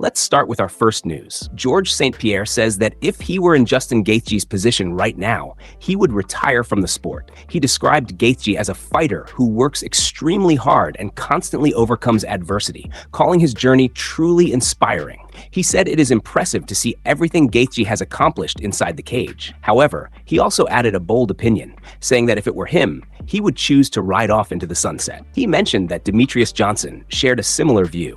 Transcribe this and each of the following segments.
Let's start with our first news. George St. Pierre says that if he were in Justin Gaethje's position right now, he would retire from the sport. He described Gaethje as a fighter who works extremely hard and constantly overcomes adversity, calling his journey truly inspiring. He said it is impressive to see everything Gaethje has accomplished inside the cage. However, he also added a bold opinion, saying that if it were him, he would choose to ride off into the sunset. He mentioned that Demetrius Johnson shared a similar view,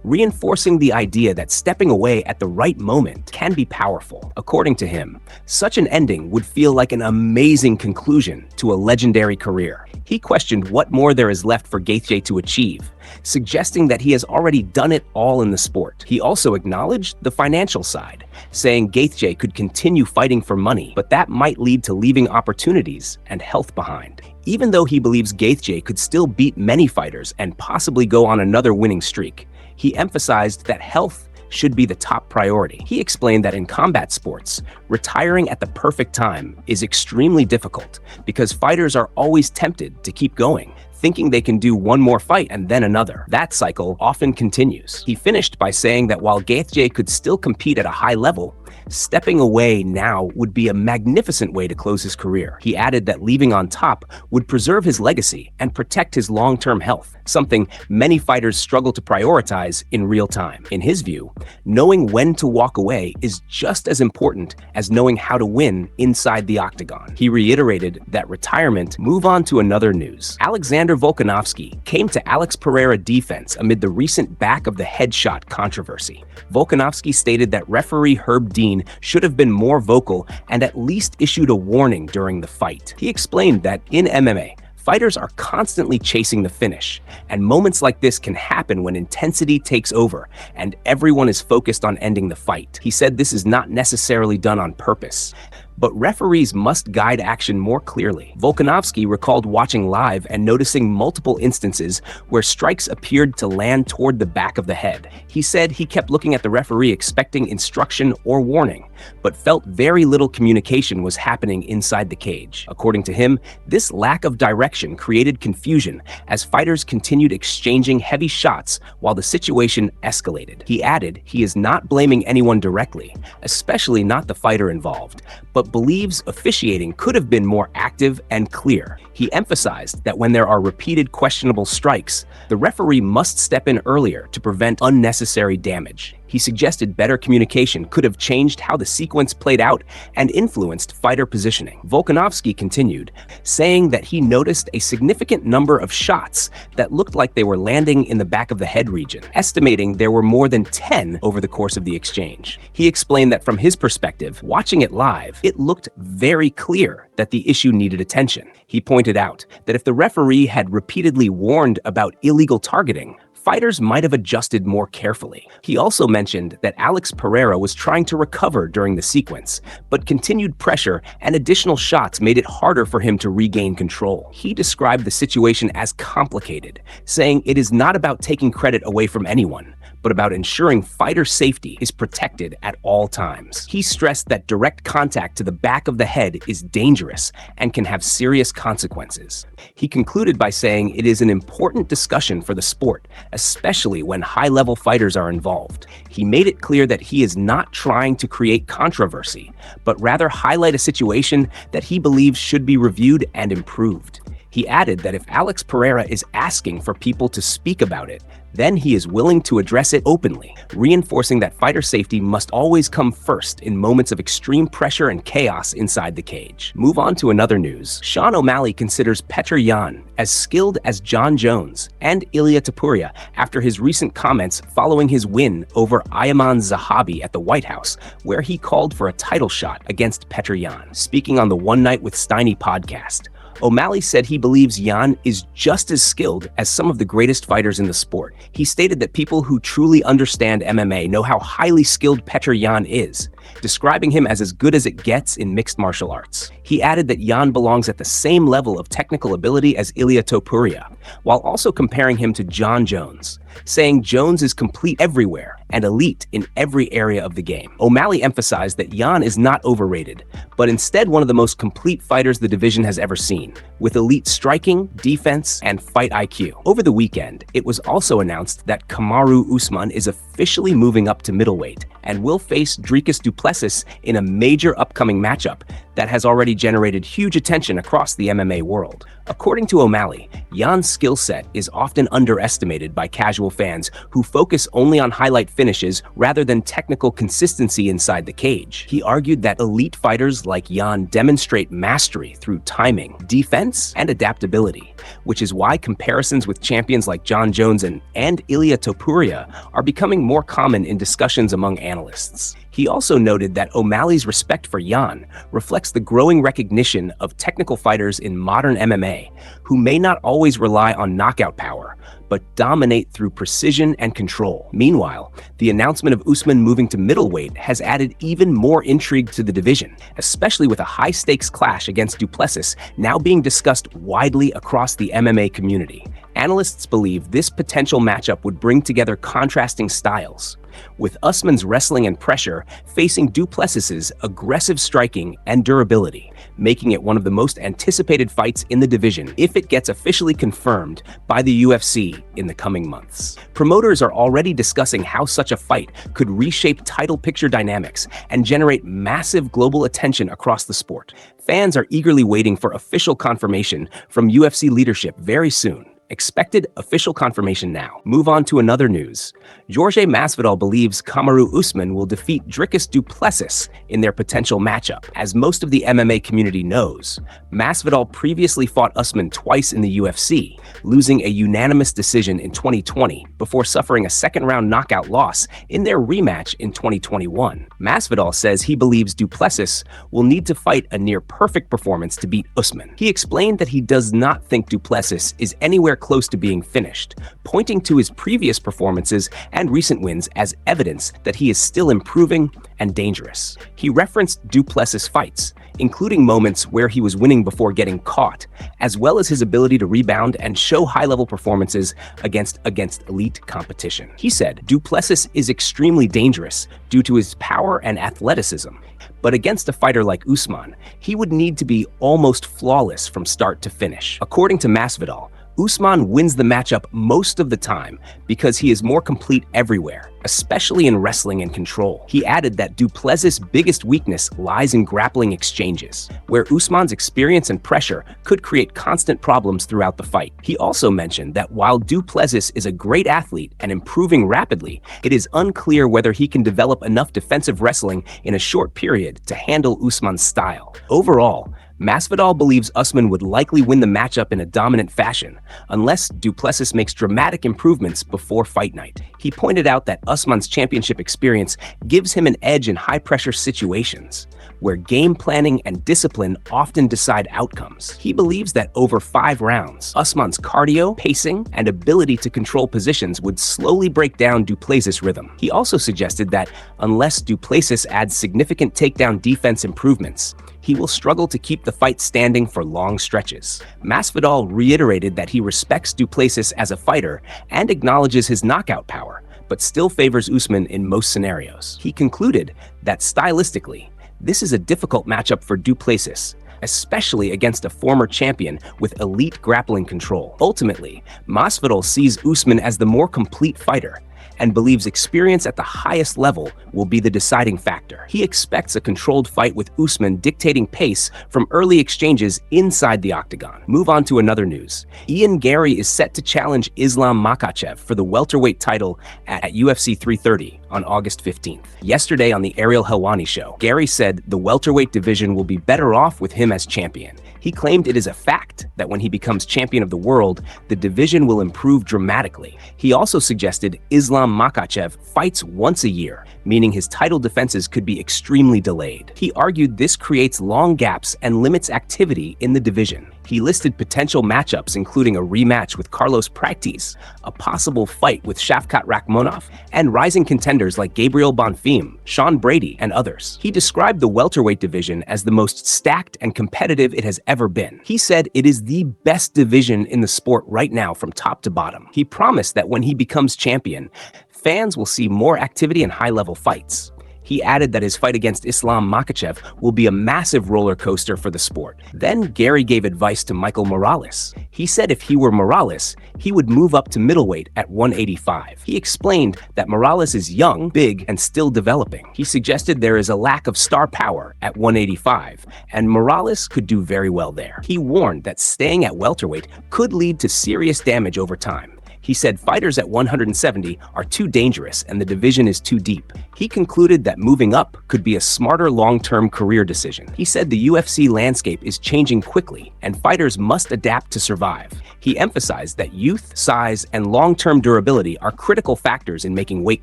reinforcing the idea that stepping away at the right moment can be powerful. According to him, such an ending would feel like an amazing conclusion to a legendary career. He questioned what more there is left for Gaethje to achieve, suggesting that he has already done it all in the sport. He also acknowledged the financial side, saying Gaethje could continue fighting for money, but that might lead to leaving opportunities and health behind. Even though he believes Gaethje could still beat many fighters and possibly go on another winning streak, he emphasized that health should be the top priority. He explained that in combat sports, retiring at the perfect time is extremely difficult because fighters are always tempted to keep going, thinking they can do one more fight and then another. That cycle often continues. He finished by saying that while Gaethje could still compete at a high level, stepping away now would be a magnificent way to close his career. He added that leaving on top would preserve his legacy and protect his long-term health, something many fighters struggle to prioritize in real time. In his view, knowing when to walk away is just as important as knowing how to win inside the octagon. He reiterated that retirement. Move on to another news. Alexander Volkanovski came to Alex Pereira defense amid the recent back of the head shot controversy. Volkanovski stated that referee Herb Dean should have been more vocal and at least issued a warning during the fight. He explained that in MMA, fighters are constantly chasing the finish, and moments like this can happen when intensity takes over and everyone is focused on ending the fight. He said this is not necessarily done on purpose, but referees must guide action more clearly. Volkanovski recalled watching live and noticing multiple instances where strikes appeared to land toward the back of the head. He said he kept looking at the referee expecting instruction or warning, but felt very little communication was happening inside the cage. According to him, this lack of direction created confusion as fighters continued exchanging heavy shots while the situation escalated. He added he is not blaming anyone directly, especially not the fighter involved, but believes officiating could have been more active and clear. He emphasized that when there are repeated questionable strikes, the referee must step in earlier to prevent unnecessary damage. He suggested better communication could have changed how the sequence played out and influenced fighter positioning. Volkanovski continued, saying that he noticed a significant number of shots that looked like they were landing in the back of the head region, estimating there were more than 10 over the course of the exchange. He explained that from his perspective, watching it live, it looked very clear that the issue needed attention. He pointed out that if the referee had repeatedly warned about illegal targeting, fighters might have adjusted more carefully. He also mentioned that Alex Pereira was trying to recover during the sequence, but continued pressure and additional shots made it harder for him to regain control. He described the situation as complicated, saying it is not about taking credit away from anyone, but about ensuring fighter safety is protected at all times. He stressed that direct contact to the back of the head is dangerous and can have serious consequences. He concluded by saying it is an important discussion for the sport, especially when high-level fighters are involved. He made it clear that he is not trying to create controversy, but rather highlight a situation that he believes should be reviewed and improved. He added that if Alex Pereira is asking for people to speak about it, then he is willing to address it openly, reinforcing that fighter safety must always come first in moments of extreme pressure and chaos inside the cage. Move on to another news. Sean O'Malley considers Petr Yan as skilled as John Jones and Ilia Topuria after his recent comments following his win over Ayman Zahabi at the White House, where he called for a title shot against Petr Yan. Speaking on the One Night with Steiny podcast, O'Malley said he believes Yan is just as skilled as some of the greatest fighters in the sport. He stated that people who truly understand MMA know how highly skilled Petr Yan is. describing him as good as it gets in mixed martial arts. He added that Jan belongs at the same level of technical ability as Ilia Topuria, while also comparing him to John Jones, saying Jones is complete everywhere and elite in every area of the game. O'Malley emphasized that Jan is not overrated, but instead one of the most complete fighters the division has ever seen, with elite striking, defense, and fight IQ. Over the weekend, it was also announced that Kamaru Usman is officially moving up to middleweight and will face Dricus du Plessis in a major upcoming matchup that has already generated huge attention across the MMA world. According to O'Malley, Jan's skill set is often underestimated by casual fans who focus only on highlight finishes rather than technical consistency inside the cage. He argued that elite fighters like Jan demonstrate mastery through timing, defense, and adaptability, which is why comparisons with champions like John Jones and Ilia Topuria are becoming more common in discussions among analysts. He also noted that O'Malley's respect for Jan reflects the growing recognition of technical fighters in modern MMA who may not always rely on knockout power, but dominate through precision and control. Meanwhile, the announcement of Usman moving to middleweight has added even more intrigue to the division, especially with a high-stakes clash against du Plessis now being discussed widely across the MMA community. Analysts believe this potential matchup would bring together contrasting styles, with Usman's wrestling and pressure facing du Plessis's aggressive striking and durability, making it one of the most anticipated fights in the division if it gets officially confirmed by the UFC in the coming months. Promoters are already discussing how such a fight could reshape title picture dynamics and generate massive global attention across the sport. Fans are eagerly waiting for official confirmation from UFC leadership very soon. Expected official confirmation now. Move on to another news. Jorge Masvidal believes Kamaru Usman will defeat Dricus du Plessis in their potential matchup. As most of the MMA community knows, Masvidal previously fought Usman twice in the UFC, losing a unanimous decision in 2020 before suffering a second-round knockout loss in their rematch in 2021. Masvidal says he believes du Plessis will need to fight a near-perfect performance to beat Usman. He explained that he does not think du Plessis is anywhere close to being finished, pointing to his previous performances and recent wins as evidence that he is still improving and dangerous. He referenced du Plessis' fights, including moments where he was winning before getting caught, as well as his ability to rebound and show high-level performances against elite competition. He said du Plessis is extremely dangerous due to his power and athleticism, but against a fighter like Usman, he would need to be almost flawless from start to finish. According to Masvidal, Usman wins the matchup most of the time because he is more complete everywhere, especially in wrestling and control. He added that du Plessis' biggest weakness lies in grappling exchanges, where Usman's experience and pressure could create constant problems throughout the fight. He also mentioned that while du Plessis is a great athlete and improving rapidly, it is unclear whether he can develop enough defensive wrestling in a short period to handle Usman's style. Overall, Masvidal believes Usman would likely win the matchup in a dominant fashion, unless du Plessis makes dramatic improvements before fight night. He pointed out that Usman's championship experience gives him an edge in high-pressure situations, where game planning and discipline often decide outcomes. He believes that over 5 rounds, Usman's cardio, pacing, and ability to control positions would slowly break down du Plessis' rhythm. He also suggested that unless du Plessis adds significant takedown defense improvements, he will struggle to keep the fight standing for long stretches. Masvidal reiterated that he respects du Plessis as a fighter and acknowledges his knockout power, but still favors Usman in most scenarios. He concluded that stylistically, this is a difficult matchup for du Plessis, especially against a former champion with elite grappling control. Ultimately, Masvidal sees Usman as the more complete fighter and believes experience at the highest level will be the deciding factor. He expects a controlled fight with Usman dictating pace from early exchanges inside the octagon. Move on to another news. Ian Garry is set to challenge Islam Makhachev for the welterweight title at UFC 330 on August 15th. Yesterday on the Ariel Helwani show, Garry said the welterweight division will be better off with him as champion. He claimed it is a fact that when he becomes champion of the world, the division will improve dramatically. He also suggested Islam Makhachev fights once a year, meaning his title defenses could be extremely delayed. He argued this creates long gaps and limits activity in the division. He listed potential matchups including a rematch with Carlos Prates, a possible fight with Shavkat Rakhmonov, and rising contenders like Gabriel Bonfim, Sean Brady, and others. He described the welterweight division as the most stacked and competitive it has ever been. He said it is the best division in the sport right now from top to bottom. He promised that when he becomes champion, fans will see more activity and high-level fights. He added that his fight against Islam Makhachev will be a massive roller coaster for the sport. Then Gary gave advice to Michael Morales. He said if he were Morales, he would move up to middleweight at 185. He explained that Morales is young, big, and still developing. He suggested there is a lack of star power at 185, and Morales could do very well there. He warned that staying at welterweight could lead to serious damage over time. He said fighters at 170 are too dangerous and the division is too deep. He concluded that moving up could be a smarter long-term career decision. He said the UFC landscape is changing quickly and fighters must adapt to survive. He emphasized that youth, size, and long-term durability are critical factors in making weight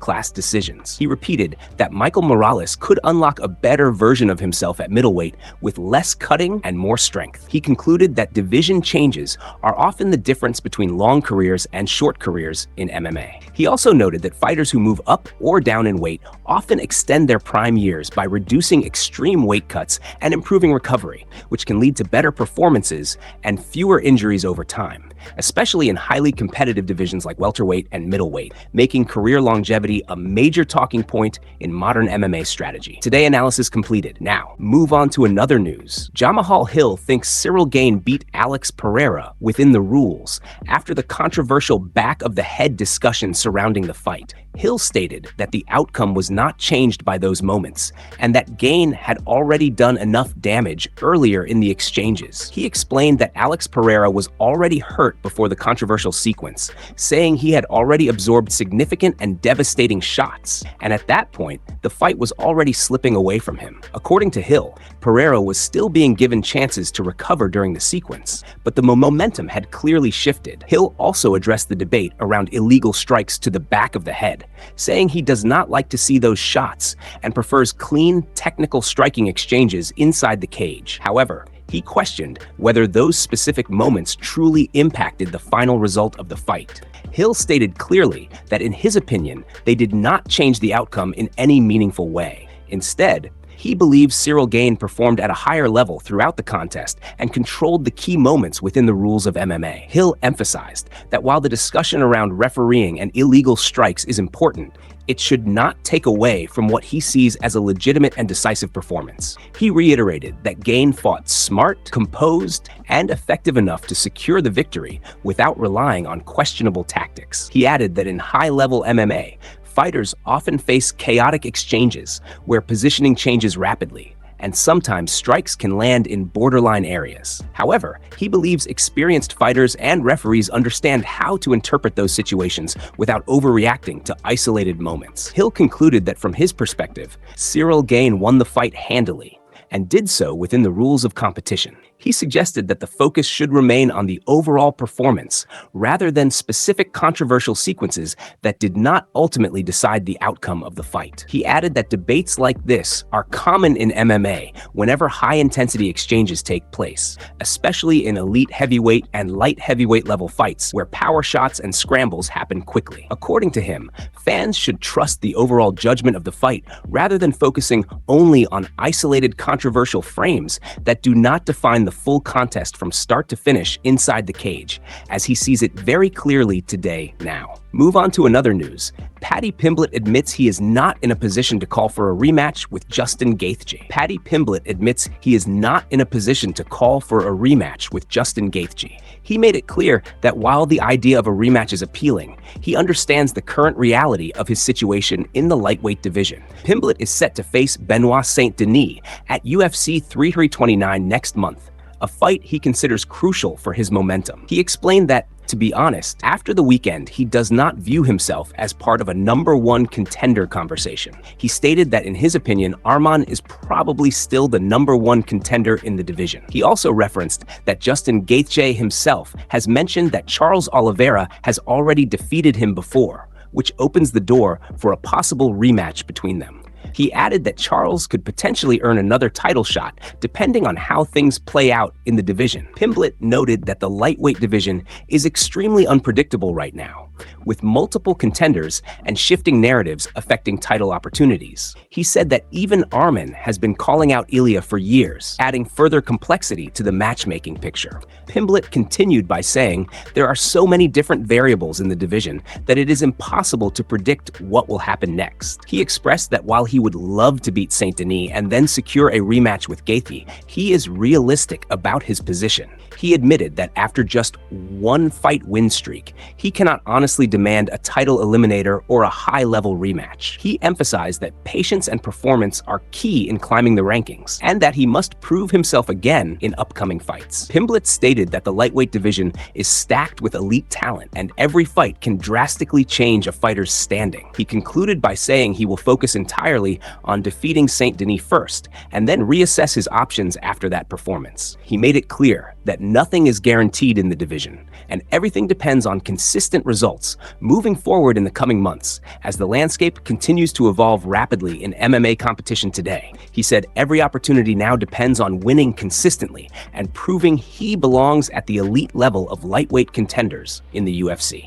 class decisions. He repeated that Michael Morales could unlock a better version of himself at middleweight with less cutting and more strength. He concluded that division changes are often the difference between long careers and short careers in MMA. He also noted that fighters who move up or down in weight often extend their prime years by reducing extreme weight cuts and improving recovery, which can lead to better performances and fewer injuries over time, especially in highly competitive divisions like welterweight and middleweight, making career longevity a major talking point in modern MMA strategy. Today analysis completed. Now, move on to another news. Jamahal Hill thinks Cyril Gane beat Alex Pereira within the rules after the controversial back of the head discussion surrounding the fight. Hill stated that the outcome was not changed by those moments, and that Gane had already done enough damage earlier in the exchanges. He explained that Alex Pereira was already hurt before the controversial sequence, saying he had already absorbed significant and devastating shots, and at that point, the fight was already slipping away from him. According to Hill, Pereira was still being given chances to recover during the sequence, but the momentum had clearly shifted. Hill also addressed the debate around illegal strikes to the back of the head, saying he does not like to see those shots and prefers clean, technical striking exchanges inside the cage. However, he questioned whether those specific moments truly impacted the final result of the fight. Hill stated clearly that in his opinion, they did not change the outcome in any meaningful way. Instead, he believes Cyril Gane performed at a higher level throughout the contest and controlled the key moments within the rules of MMA. Hill emphasized that while the discussion around refereeing and illegal strikes is important, it should not take away from what he sees as a legitimate and decisive performance. He reiterated that Gane fought smart, composed, and effective enough to secure the victory without relying on questionable tactics. He added that in high-level MMA, fighters often face chaotic exchanges where positioning changes rapidly, and sometimes strikes can land in borderline areas. However, he believes experienced fighters and referees understand how to interpret those situations without overreacting to isolated moments. Hill concluded that from his perspective, Cyril Gane won the fight handily, and did so within the rules of competition. He suggested that the focus should remain on the overall performance rather than specific controversial sequences that did not ultimately decide the outcome of the fight. He added that debates like this are common in MMA whenever high-intensity exchanges take place, especially in elite heavyweight and light heavyweight level fights where power shots and scrambles happen quickly. According to him, fans should trust the overall judgment of the fight rather than focusing only on isolated controversial frames that do not define the full contest from start to finish inside the cage, as he sees it very clearly today now. Move on to another news. Paddy Pimblett admits he is not in a position to call for a rematch with Justin Gaethje. Paddy Pimblett admits he is not in a position to call for a rematch with Justin Gaethje. He made it clear that while the idea of a rematch is appealing, he understands the current reality of his situation in the lightweight division. Pimblett is set to face Benoit Saint-Denis at UFC 329 next month, a fight he considers crucial for his momentum. He explained that, to be honest, after the weekend, he does not view himself as part of a #1 contender conversation. He stated that in his opinion, Arman is probably still the #1 contender in the division. He also referenced that Justin Gaethje himself has mentioned that Charles Oliveira has already defeated him before, which opens the door for a possible rematch between them. He added that Charles could potentially earn another title shot, depending on how things play out in the division. Pimblett noted that the lightweight division is extremely unpredictable right now, with multiple contenders and shifting narratives affecting title opportunities. He said that even Arman has been calling out Ilya for years, adding further complexity to the matchmaking picture. Pimblett continued by saying there are so many different variables in the division that it is impossible to predict what will happen next. He expressed that while he would love to beat Saint Denis and then secure a rematch with Gaethje, he is realistic about his position. He admitted that after just one fight win streak, he cannot honestly demand a title eliminator or a high-level rematch. He emphasized that patience and performance are key in climbing the rankings, and that he must prove himself again in upcoming fights. Pimblett stated that the lightweight division is stacked with elite talent, and every fight can drastically change a fighter's standing. He concluded by saying he will focus entirely on defeating Saint Denis first, and then reassess his options after that performance. He made it clear that nothing is guaranteed in the division, and everything depends on consistent results moving forward in the coming months as the landscape continues to evolve rapidly in MMA competition today. He said every opportunity now depends on winning consistently and proving he belongs at the elite level of lightweight contenders in the UFC.